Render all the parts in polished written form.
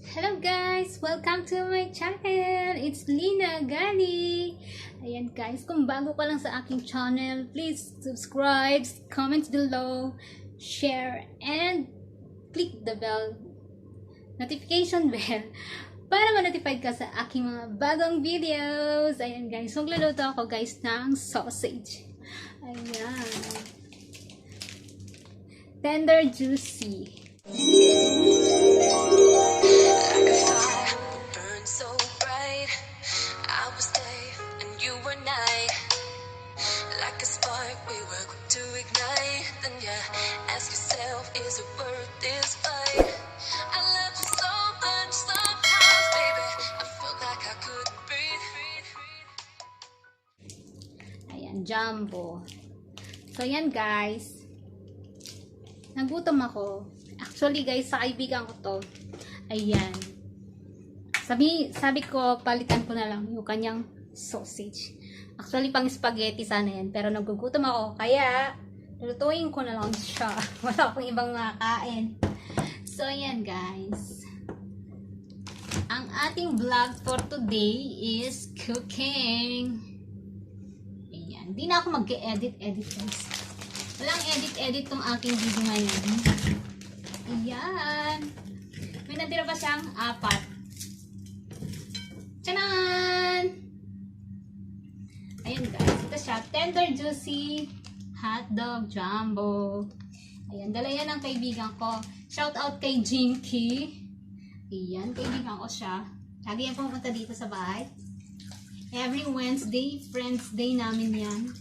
Hello guys! Welcome to my channel! It's Lina Gali! Ayan guys, kung bago ka lang sa aking channel, please subscribe, comment below, share, and click the bell, notification bell, para ma-notified ka sa aking mga bagong videos. Ayan guys, magluluto ako guys ng sausage. Ayan. Tender, juicy. Ask yourself, is it worth this fight? I love you so much, sometimes, baby, I feel like I couldn't breathe. Ayan, jumbo. So, ayan guys. Nagutom ako. Actually guys, sa kaibigan ko to. Ayan. Sabi ko, palitan ko na lang yung kanyang sausage. Actually, pang spaghetti sana yan. Pero nagugutom ako. Kaya, lutuin ko na lang siya. Wala akong ibang makakain. So, ayan guys. Ang ating vlog for today is cooking. Ayan. Di na ako mag-edit guys. Walang edit tong aking video ngayon. Ayan. May natira pa siyang 4. Tchanan! Ayan guys. Ito siya. Tender, juicy hotdog jumbo. Ayan, dala yan ng kaibigan ko. Shout out kay Jinky. Ayan, kaibigan ko siya. Lagi yan pumunta dito sa bahay. Every Wednesday, Friends Day namin yan.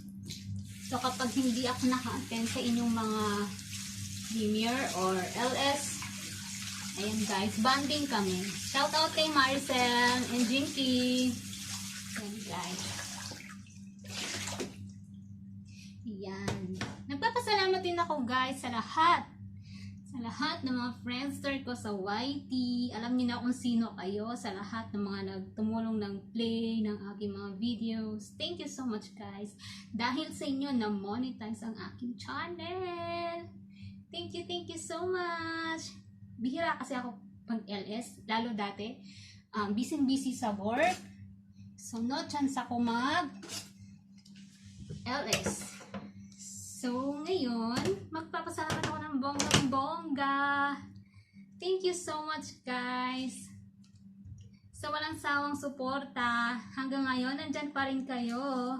So, kapag hindi ako naka-attend sa inyong mga premiere or LS, ayan guys, bonding kami. Shout out kay Maricel and Jinky. Ayan guys. Yan. Nagpapasalamat din ako guys sa lahat. Sa lahat ng mga friendster ko sa YT. Alam niyo na kung sino kayo. Sa lahat ng mga nagtumulong ng play ng aking mga videos. Thank you so much guys. Dahil sa inyo na monetize ang aking channel. Thank you so much. Bihira kasi ako pag LS. Lalo dati. Busy sa work. So no chance ako mag LS. So, ngayon, magpapasalamat ako ng bonggang-bongga. Thank you so much, guys. So, walang sawang suporta. Hanggang ngayon, nandyan pa rin kayo.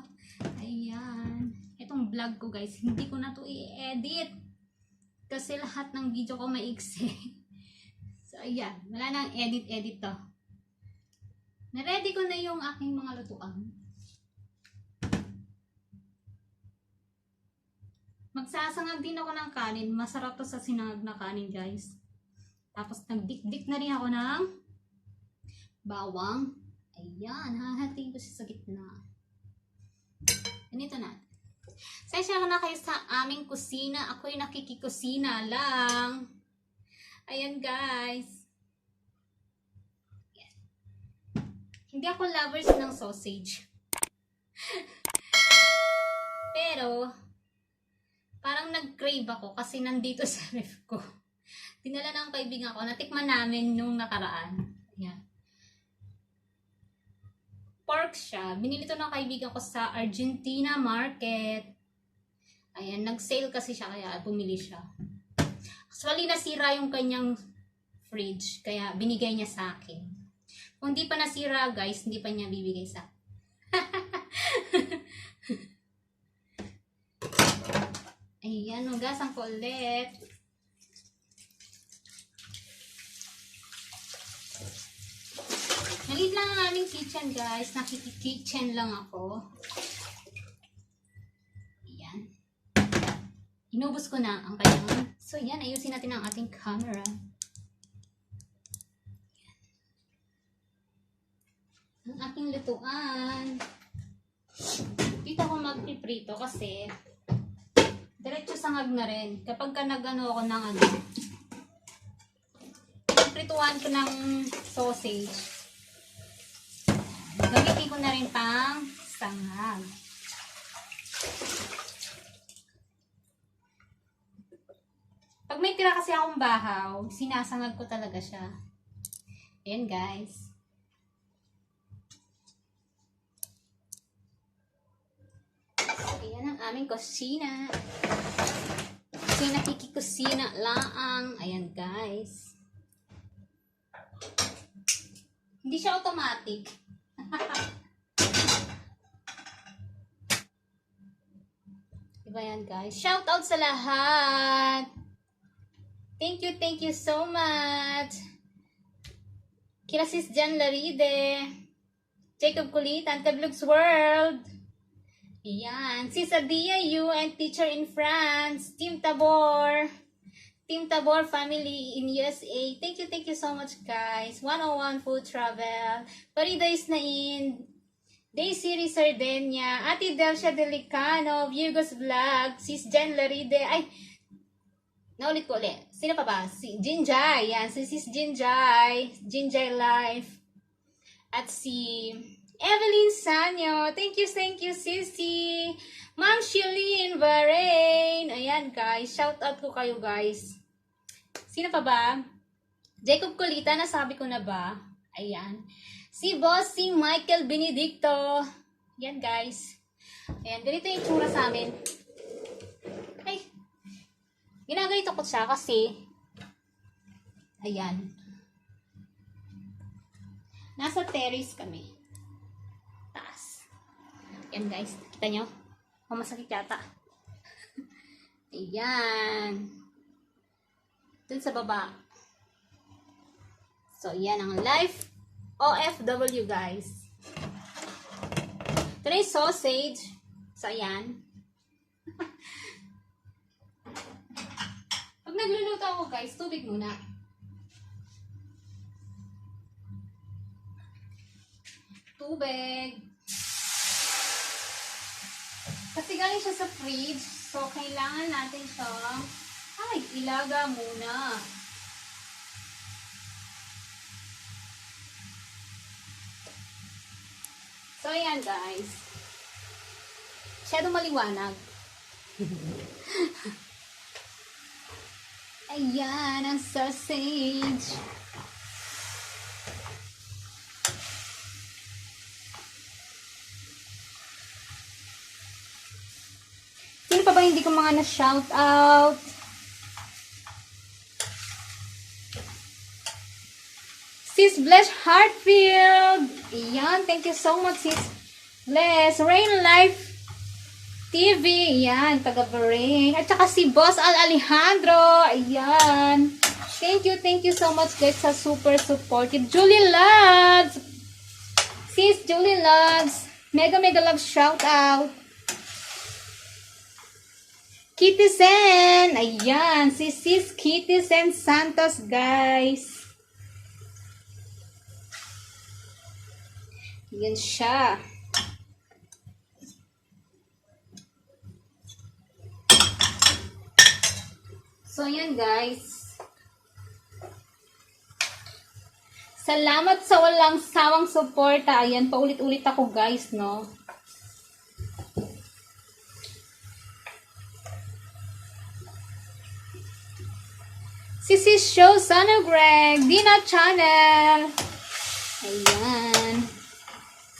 Ayan. Itong vlog ko, guys, hindi ko na to i-edit. Kasi lahat ng video ko maiksi. So, ayan. Wala nang edit to. Naready ko na yung aking mga lutuan. Magsasangag din ako ng kanin. Masarap to sa sinangag na kanin, guys. Tapos, nagdikdik na rin ako ng bawang. Ayan, hahatiin ko siya sa gitna. Ganito na. Sensya na kayo sa aming kusina. Ako'y nakikikusina lang. Ayan, guys. Ayan. Hindi ako lovers ng sausage. Pero, parang nag-crave ako kasi nandito sa ref ko. Dinala ng kaibigan ko. Natikman namin nung nakaraan. Ayan. Pork siya. Binili to ng kaibigan ko sa Argentina market. Ayan. Nag-sale kasi siya kaya bumili siya. Actually, nasira yung kanyang fridge. Kaya binigay niya sa akin. Kung di pa nasira guys, hindi pa niya bibigay sa akin. Ayan, hugasan ko ulit. Nalit lang ang aming kitchen, guys. Nakikikitchen lang ako. Ayan. Inubos ko na ang kanyang. So, yan. Ayusin natin ang ating camera. Ayan. Ang aking lutuan. Dito ako magpiprito kasi diretso sangag na rin. Kapag ka nag-ano ako ng prituan ko ng sausage, gamitin ko na rin pang sangag. Pag may tira kasi akong bahaw, sinasangag ko talaga siya. Ayan guys. So, ayan ang aming kusina. So, nakikikusina laang. Ayan guys. Hindi siya automatic. Diba yan guys? Shout out sa lahat! Thank you so much! Kila Sis Jan Laride, Jacob Kulitan, Kablugs World, ayan, Sis Adia Yu and Teacher in France, Team Tabor family in USA. Thank you so much guys. 101 Food Travel, Paridays Nain, Day Series Sardenia, Ate Delcia Delicano, Virgos Vlog, Sis Jen Laride, ay, naulit ko ulit. Sino pa ba? Si Jinjay. Yan, si Sis Jinjay. Jinjay Life. At si Evelyn Sanyo. Thank you, Sissy. Ma'am Shilin Bahrain. Ayan, guys. Shout out ko kayo, guys. Sino pa ba? Jacob Colita, nasabi ko na ba? Ayan. Si Bossing Michael Benedicto. Ayan, guys. Ayan, ganito yung tsura sa amin. Ay, ginaganito ko siya kasi, ayan, nasa terrace kami. Taas. Ayan guys, kita nyo? Mamasakit yata. Ayan. Dun sa baba. So, ayan ang life OFW guys. Ito na yung sausage. So, ayan. Pag nagluluto ako guys, tubig muna. Tubig. Kasi galing siya sa fridge, so kailangan natin siyang ilaga muna. So ayan guys. Masyadong maliwanag. Ayan, ang sausage. Sino pa ba hindi ko mga na-shout out? Sis Bless Hartfield. Ayan, thank you so much, Sis Bless. Rain Life TV, ayan, taga Bahrain. At saka si Boss Alejandro, ayan. Thank you so much guys sa super supportive. Julie Loves, Sis Julie Loves, mega love shout out. Kitty Sen, ayan, si Sis Kitty Sen Santos guys. Ayan siya. So, yan guys. Salamat sa walang sawang suporta. Ayan, paulit-ulit ako guys, no? Sisi Show, Sana Greg, Dina Channel. Ayan.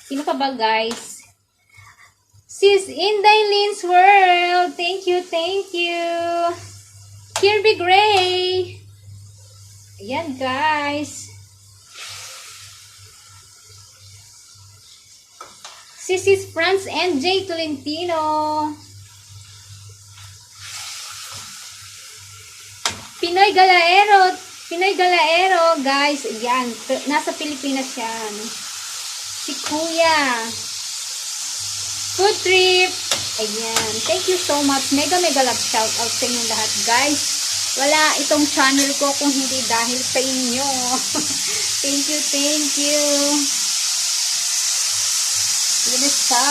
Sino pa ba guys? Sis Inday Lynn's World. Thank you. Kirby Gray. Ayan guys. Sis Franz NJ Tolentino. Pinoy Galaero guys. Ayan, nasa Pilipinas yan. Si Kuya. Food Trip. Ayan. Thank you so much. Mega love shout out sa inyong lahat, guys. Wala itong channel ko kung hindi dahil sa inyo. Thank you. Yun na siya.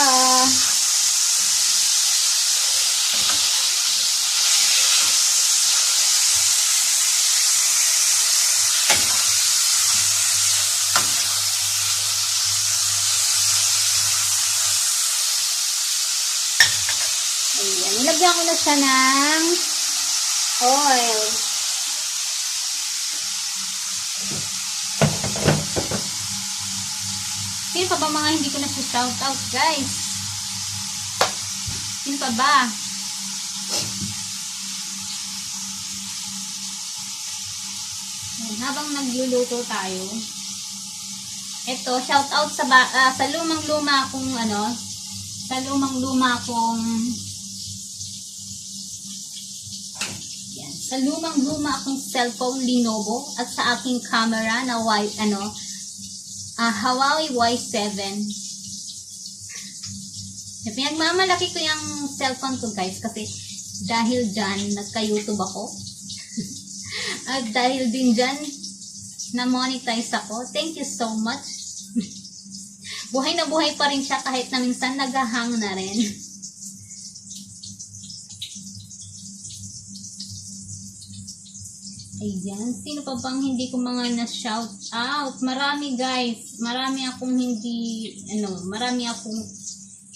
Ayan, nilagyan ko na siya ng oil. Sino pa ba mga hindi ko na shout out, guys? Sino pa ba? Ayan, habang nagluluto tayo, ito, shout out sa lumang-luma kong sa lumang-luma akong cellphone Lenovo at sa aking camera na Huawei Y7. Pinagmamalaki ko yung cellphone ko, guys, kasi dahil dyan nagka-YouTube ako. At dahil din dyan na-monetize ako. Thank you so much. Buhay na buhay pa rin siya kahit na minsan naghahang na rin. Ayan. Sino pa bang hindi ko mga na-shout out? Marami, guys. Marami akong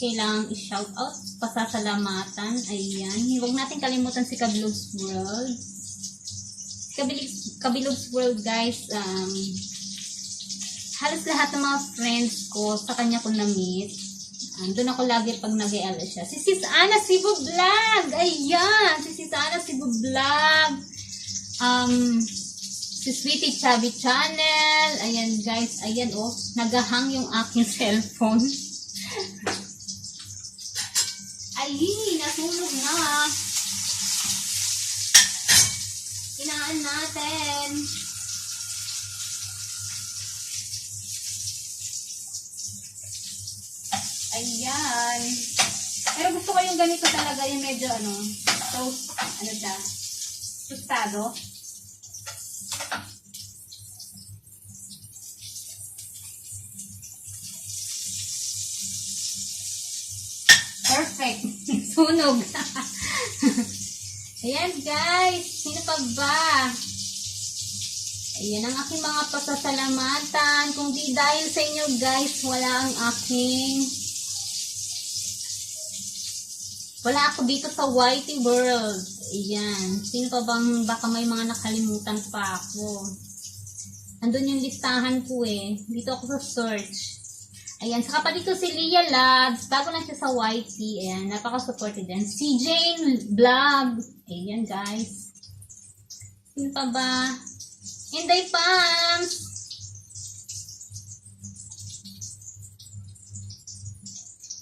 kailangang i-shout out. Pasasalamatan. Ayan. Huwag natin kalimutan si Kabilog's World. Kabilog's World, guys. Halos lahat ng mga friends ko, sa kanya ko na-meet. Doon ako lagi pag nag-EL siya. Si Sis Ana Cebu Vlog! Ayan! Si Sis Ana Cebu Vlog! Si Sweetie Chubby Channel. Ayan, guys. Ayan, oh. Nagahang yung aking cellphone. Ay, nasunog na. Inaan natin. Ayan. Pero gusto ko yung ganito talaga, yung medyo tostado. Perfect. Sunog. Ayan, guys. Sino pa ba? Ayan ang aking mga pasasalamatan. Kung di dahil sa inyo, guys, wala ako dito sa YT World. Ayan. Sino pa bang baka may mga nakalimutan pa ako? Andun yung listahan ko eh. Dito ako sa search. Ayan. Saka pa dito si Leah Labs. Bago lang siya sa YT. Ayan. Napaka-supported din. Si Jane Vlog. Ayan, guys. Sino pa ba? Inday Pams.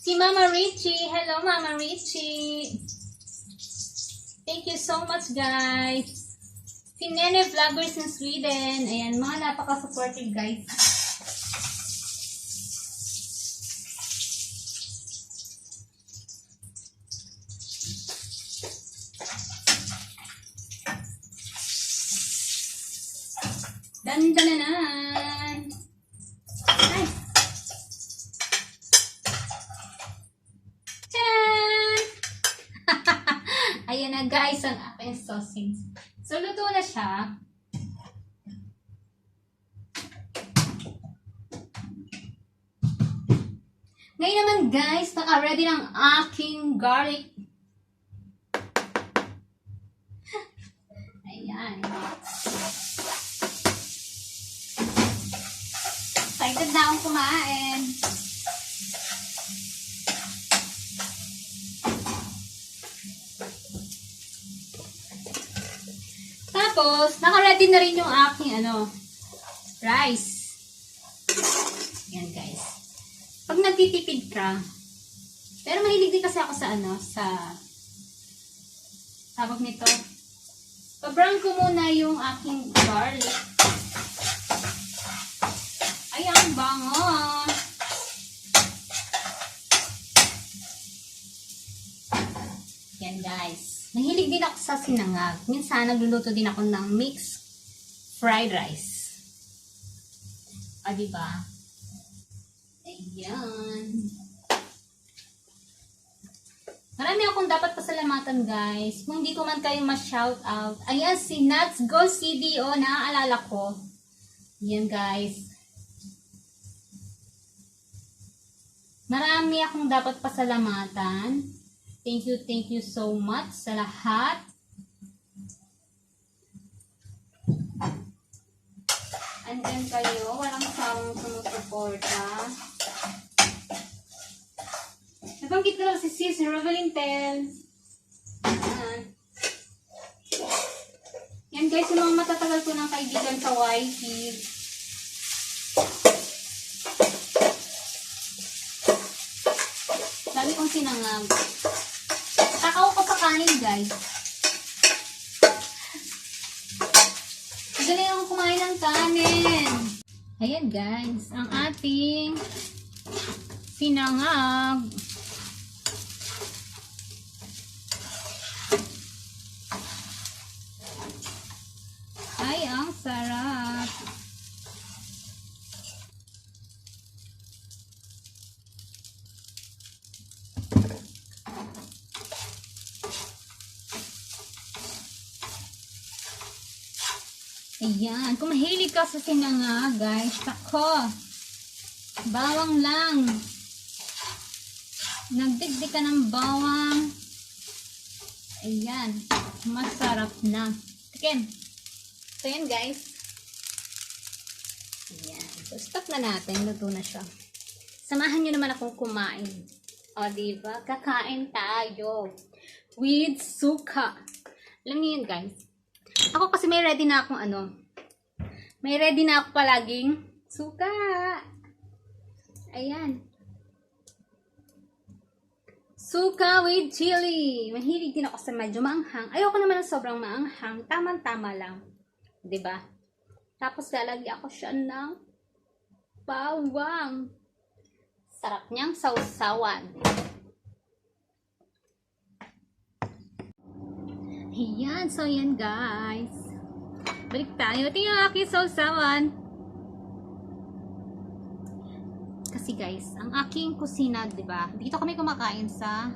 Si Mama Richie. Hello, Mama Richie. Thank you so much, guys. Si Nene Vloggers in Sweden. Ayan, mga napaka-supportive, guys. Dandananan. Nice. Tadaan! Ayan na, guys, ang aking sausage. So, luto na siya. Ngayon naman, guys, naka-ready ng aking garlic. Ayan. Excited na akong kumain. Tapos, naka-ready na rin yung aking rice. Yan, guys. Pag nagtitipid ka, pero mahilig din kasi ako sa tawag nito. Pa-brown ko muna yung aking garlic. Ayan, bango. Yan, guys. Nahilig din ako sa sinangag. Minsan, nagluluto din ako ng mixed fried rice. Diba? Ayan. Marami akong dapat pasalamatan, guys. Kung hindi ko man kayo ma-shout out. Ayan, si Nuts Go CDO. Naaalala ko. Ayan, guys. Marami akong dapat pasalamatan. Thank you so much sa lahat. Andyan kayo, walang sawang sumusuporta. Nabanggit ko lang si Sis Rovelyn Tells. Ayan. Yan guys, yung mga matatagal ko ng kaibigan sa YT. Dami kong sinangag. Kakao ko pa kanin guys. Magaling akong kumain ng kanin. Ayan guys, ang ating sinangag. Ay, ang sarap. Ayan. Kung mahilig ka sa sinangag, guys, ako. Bawang lang. Nagdigdig ka ng bawang. Ayan. Masarap na. Tikim. So, yan guys. Ayan. So, stop na natin. Luto na siya. Samahan nyo naman akong kumain. O, diba? Kakain tayo. With suka. Alam niyo yun, guys. Ako kasi may ready na akong May ready na ako palaging suka. Ayan. Suka with chili. Mahilig din ako sa medyo maanghang. Ayoko naman ng sobrang maanghang. Tama-tama lang. 'Di ba? Tapos lalagyan ko siya ng bawang. Sarap niyang sausawan. Ayan. So, yan guys. Balik tayo. Tingnan ang aking sausawan. Kasi guys, ang aking kusina, 'di ba? Dito kami kumakain sa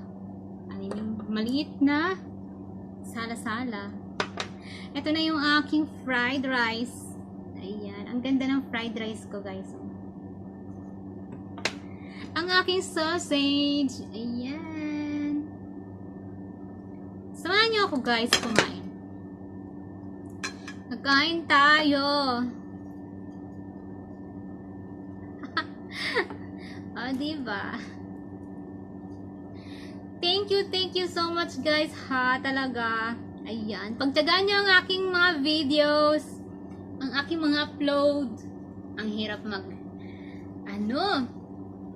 maliit na sala-sala. Ito na yung aking fried rice. Ayan, ang ganda ng fried rice ko, guys. Ang aking sausage. Ayan. Samahan niyo ako, guys, kumain. Nagkain tayo. Oh, diba? Thank you so much guys ha, talaga. Ayan, pagtagaan nyo ang aking mga videos, ang aking mga upload. Ang hirap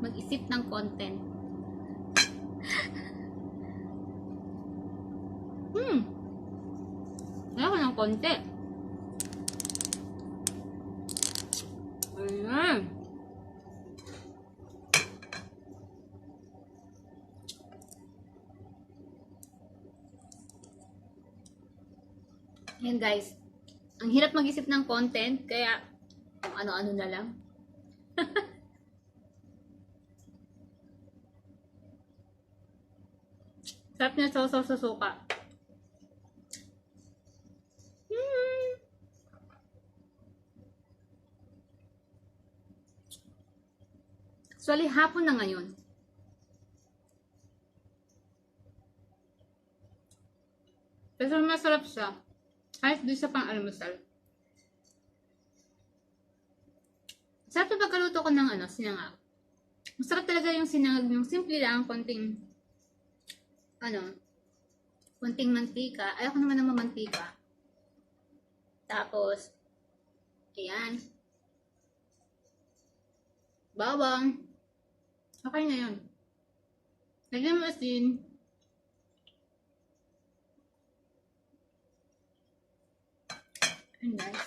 mag-isip ng content. Ayaw ko ng konti. Ayan. Ayan guys, ang hirap mag-isip ng content, kaya kung ano-ano na lang. Sarap niya sausaw sa suka. Actually, hapon na ngayon. Pero masarap siya. Kahit doon sa pang-almusal. Sarap na pagkaluto ko ng sinangag. Masarap talaga yung sinangag, yung simple lang, konting mantika. Ayoko naman ng mamantika. Tapos, ayan. Bawang. Okay na yun. Lagyan mo asin. Ayan guys.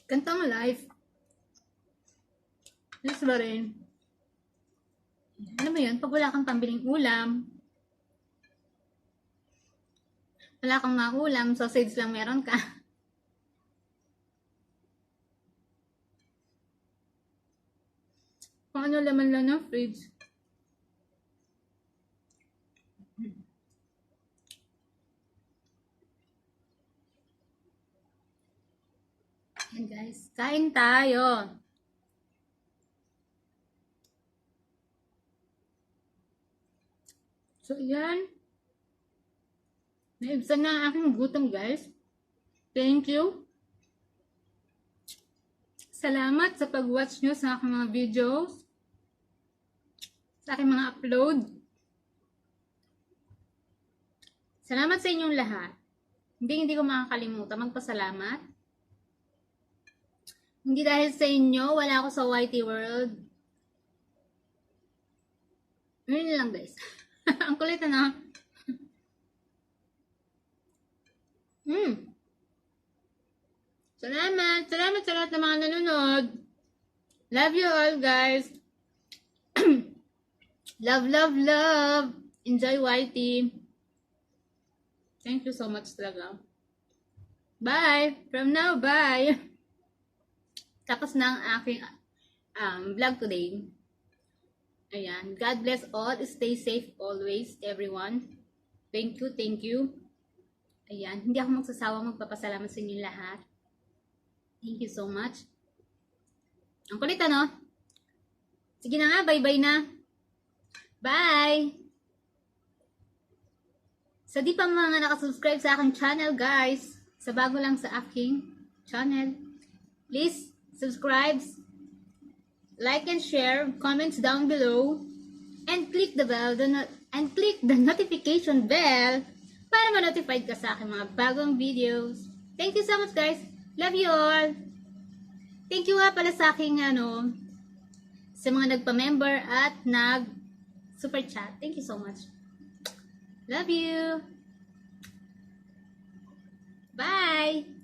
Gantang life. Yes ba rin? Alam mo yun, pag wala kang pambiling ulam, wala kang maulam, sausage lang meron ka. Kung ano laman lang ng fridge. Ayan guys, kain tayo. So yan. Naibsan na ang aking gutom guys. Thank you. Salamat sa pag-watch nyo sa aking mga videos. Sa aking mga upload. Salamat sa inyong lahat. Hindi ko makakalimutan magpasalamat. Hindi dahil sa inyo, wala ako sa YT World. Yun lang guys. Ang kulit na. Salamat. Salamat sa lahat ng mga nanonood. Love you all guys. Love, love, love. Enjoy YT. Thank you so much talaga. Bye. From now, bye. Tapos na ang aking vlog today. Ayan. God bless all. Stay safe always, everyone. Thank you, thank you. Ayan. Hindi ako magsasawang magpapasalamat sa inyo lahat. Thank you so much. Ang kulit ano? Sige na nga, bye-bye na. Bye! Sa di pa mga nakasubscribe sa aking channel, guys, sa bago lang sa aking channel, please subscribe, like and share, comments down below, and click the bell, and click the notification bell para ma-notified ka sa aking mga bagong videos. Thank you so much, guys. Love you all. Thank you nga pala sa aking sa mga nagpa-member at nag-super chat. Thank you so much. Love you. Bye.